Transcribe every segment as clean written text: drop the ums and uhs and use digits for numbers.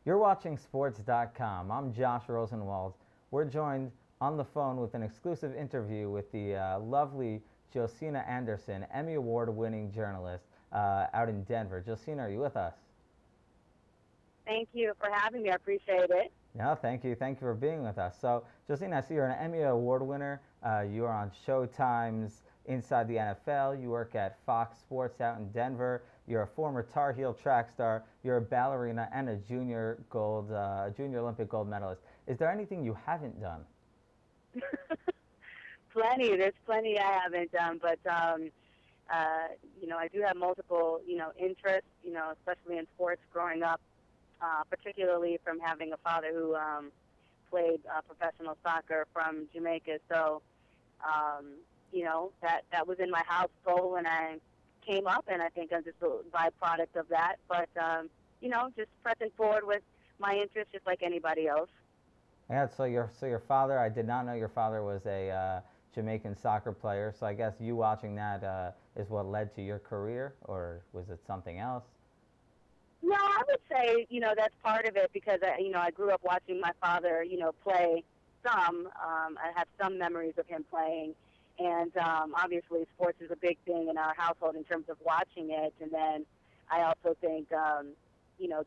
You're watching Sports.com. I'm Josh Rosenwald. We're joined on the phone with an exclusive interview with the lovely Josina Anderson, Emmy Award-winning journalist out in Denver. Josina, are you with us? Thank you for having me. I appreciate it. No, thank you. Thank you for being with us. So, Josina, I see you're an Emmy Award winner. You are on Showtime's Inside the NFL. You work at Fox Sports out in Denver. You're a former Tar Heel track star. You're a ballerina and a junior Olympic gold medalist. Is there anything you haven't done? Plenty. There's plenty I haven't done, but I do have multiple, interests, especially in sports growing up, particularly from having a father who played professional soccer from Jamaica. So, that was in my household when I came up, and I think I'm just a byproduct of that. But, just pressing forward with my interests just like anybody else. Yeah, so your father, I did not know your father was a Jamaican soccer player, so I guess you watching that is what led to your career, or was it something else? No, I would say, that's part of it because, I grew up watching my father, play some. I have some memories of him playing. And obviously sports is a big thing in our household in terms of watching it. And then I also think,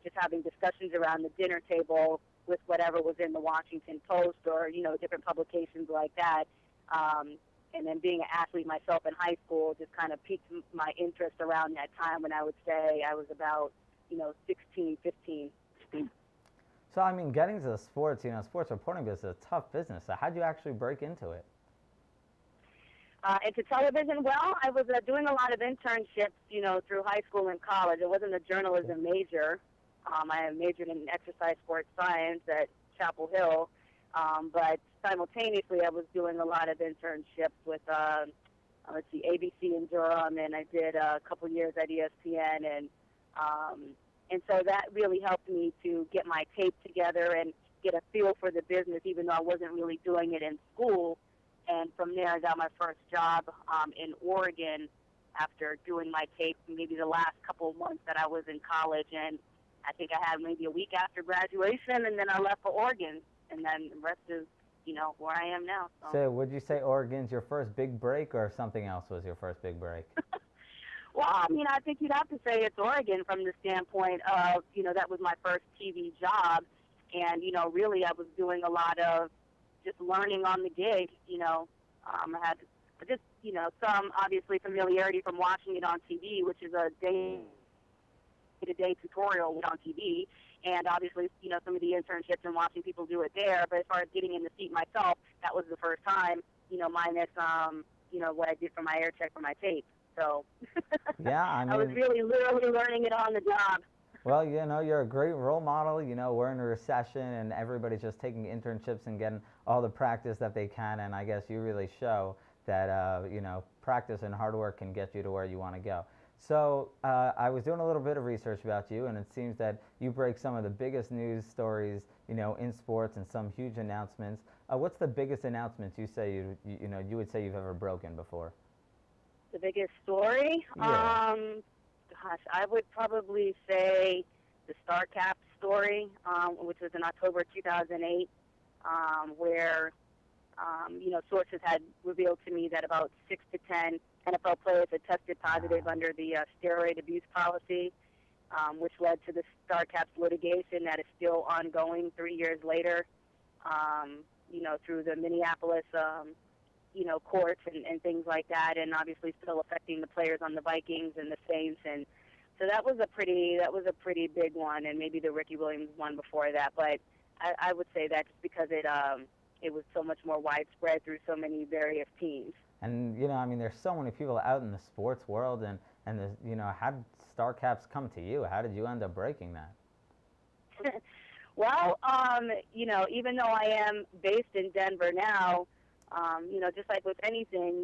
just having discussions around the dinner table with whatever was in the Washington Post or, different publications like that. And then being an athlete myself in high school just kind of piqued my interest around that time when I would say I was about, 16, 15. So, I mean, getting to the sports, sports reporting business is a tough business. So how'd you actually break into it? Into television, well, I was doing a lot of internships, through high school and college. It wasn't a journalism major. I majored in exercise sports science at Chapel Hill. But simultaneously, I was doing a lot of internships with, ABC in Durham, and I did a couple years at ESPN, and so that really helped me to get my tape together and get a feel for the business, even though I wasn't really doing it in school. And from there, I got my first job in Oregon after doing my tape, maybe the last couple of months that I was in college. And I think I had maybe a week after graduation, and then I left for Oregon. And then the rest is, where I am now. So would you say Oregon's your first big break, or something else was your first big break? Well, I think you'd have to say it's Oregon from the standpoint of, that was my first TV job. And, really I was doing a lot of just learning on the gig. I had just, some obviously familiarity from watching it on TV, which is a day-to-day tutorial on TV. And obviously, some of the internships and watching people do it there. But as far as getting in the seat myself, that was the first time, minus, what I did for my air check for my tape. So yeah, I was really literally learning it on the job. Well, you're a great role model. We're in a recession and everybody's just taking internships and getting all the practice that they can. And I guess you really show that, practice and hard work can get you to where you want to go. So I was doing a little bit of research about you, and it seems that you break some of the biggest news stories, in sports, and some huge announcements. What's the biggest announcement you say you would say you've ever broken before? The biggest story? Yeah. Gosh, I would probably say the StarCap story, which was in October 2008, where, sources had revealed to me that about 6 to 10 NFL players had tested positive under the steroid abuse policy, which led to the StarCap's litigation that is still ongoing 3 years later, through the Minneapolis courts and things like that, and obviously still affecting the players on the Vikings and the Saints. And so that was a pretty big one, and maybe the Ricky Williams one before that. But I would say that just because it was so much more widespread through so many various teams. And there's so many people out in the sports world, and how did StarCaps come to you? How did you end up breaking that? Well, even though I am based in Denver now, just like with anything,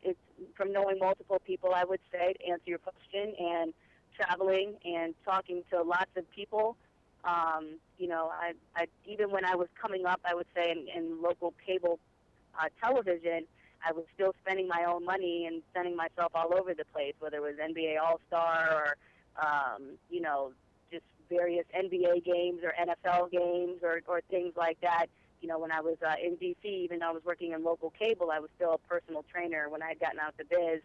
it's from knowing multiple people, I would say, to answer your question, and traveling and talking to lots of people. I even when I was coming up, I would say in local cable television, I was still spending my own money and sending myself all over the place, whether it was NBA All-Star or, just various NBA games or NFL games or things like that. When I was in D.C., even though I was working in local cable, I was still a personal trainer when I had gotten out the biz.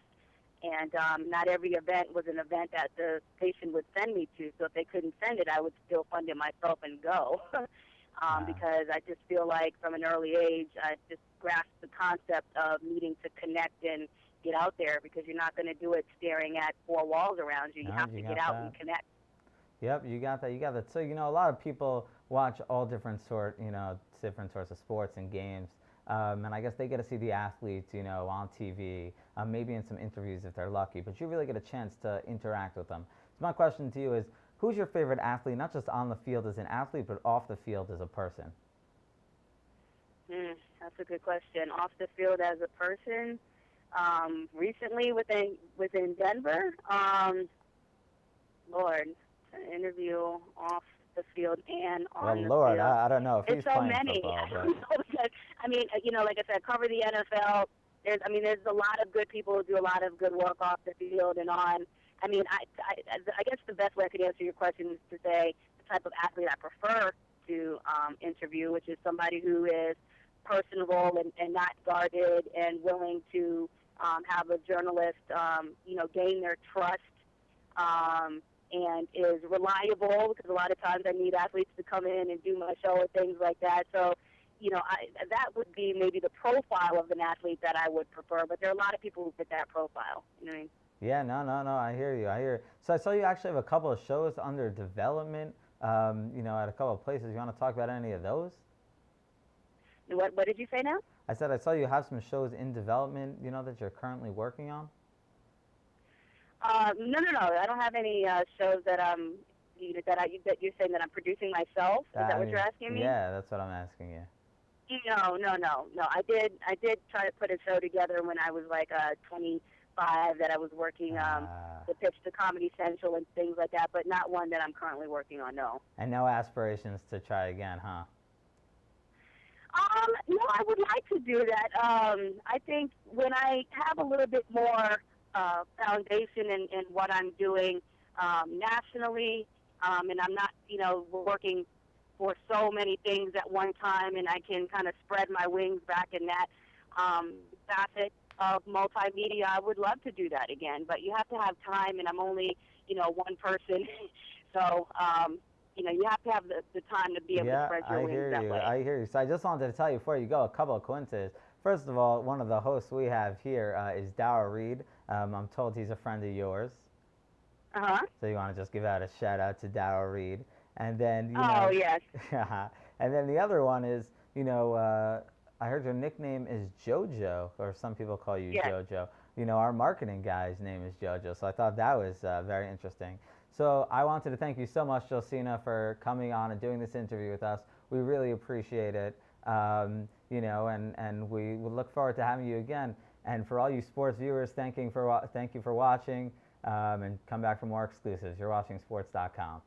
And not every event was an event that the station would send me to. So if they couldn't send it, I would still fund it myself and go. Because I just feel like from an early age, I just grasped the concept of needing to connect and get out there, because you're not going to do it staring at four walls around you. You have to get out and connect. Yep, you got that. You got that. So, a lot of people watch all different different sorts of sports and games. And I guess they get to see the athletes, on TV, maybe in some interviews if they're lucky. But you really get a chance to interact with them. So my question to you is, who's your favorite athlete, not just on the field as an athlete, but off the field as a person? That's a good question. Off the field as a person, recently within Denver, Lord, an interview off the field and on the Lord, field. I don't know if he's so playing many. football. But... I mean, like I said, cover the NFL. There's a lot of good people who do a lot of good work off the field and on. I mean, I guess the best way I could answer your question is to say the type of athlete I prefer to interview, which is somebody who is personable and not guarded and willing to have a journalist, gain their trust, and is reliable, because a lot of times I need athletes to come in and do my show and things like that. So, that would be maybe the profile of an athlete that I would prefer, but there are a lot of people who fit that profile. You know what I mean? Yeah, no, I hear you. So I saw you actually have a couple of shows under development, at a couple of places. You want to talk about any of those? What did you say now? I said I saw you have some shows in development, that you're currently working on. No. I don't have any shows that that you're saying that I'm producing myself. Is that what you're asking me? Yeah, that's what I'm asking you. No. I did try to put a show together when I was like 25, that I was working the pitch to Comedy Central and things like that, but not one that I'm currently working on. No. And no aspirations to try again, huh? No, I would like to do that. I think when I have a little bit more foundation in what I'm doing nationally, and I'm not, working for so many things at one time, and I can kind of spread my wings back in that facet of multimedia, I would love to do that again. But you have to have time, and I'm only, one person. So, you have to have the time to be able to spread your wings that way. I hear you. So I just wanted to tell you before you go a couple of coincidences. First of all, one of the hosts we have here is Dower Reed. I'm told he's a friend of yours. Uh-huh. So you want to just give out a shout out to Dower Reed. And then, yes. And then the other one is, I heard your nickname is JoJo, or some people call you JoJo. Our marketing guy's name is JoJo, so I thought that was very interesting. So I wanted to thank you so much, Josina, for coming on and doing this interview with us. We really appreciate it, and we would look forward to having you again. And for all you sports viewers, thank you for watching, and come back for more exclusives. You're watching sports.com.